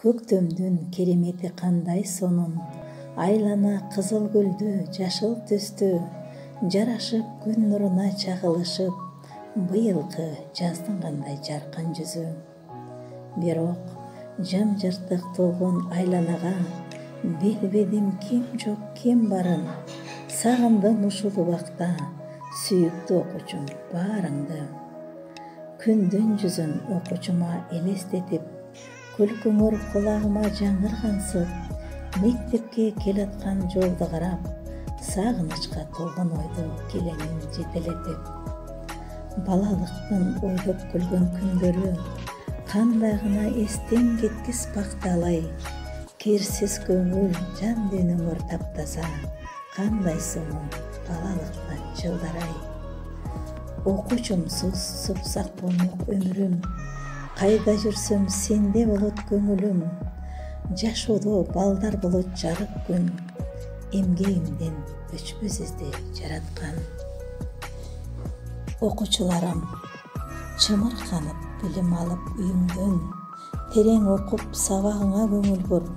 Көктөмдүн керемети кандай сонун, айлана кызыл гүлдү жашыл түстү, жарашып күн нуруна чагылышып, быйылкы жаздын кандай жаркын жүзү. Бирок жым-жыртык толгон айланага билбедим ким жок ким барын, сагындым ушул убакта сүйүктүү окуучум баарыңды. Күндүн жүзүн окуучума элестетип, күлкүңөр кулагыма жаңыргансып, мектепке келаткан жолду карап, сагынычка толгон ойду келеңин жетелетип. Балалыктын ойлоп күлгөн күндөрү кандай гана эстен кеткис бакталай, кирсиз көңүл жан денөңөр таптаса, кандай сонун балалыктын жылдарай. Окуучумсуз супсак болмок өмүрүм, кайда жүрсөм сенде болот көңүлүм, жашоодо балдар болот жарык күн, эмгегимден өчпөс изди жараткан. Окуучуларым, чымырканып билим алып үйүңдөн, терең окуп сабагыңа көңүл бур,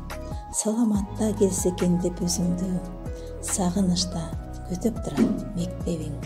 саламатта келсе экен деп өзүңдү, сагынычта күтүп турат мектебиң.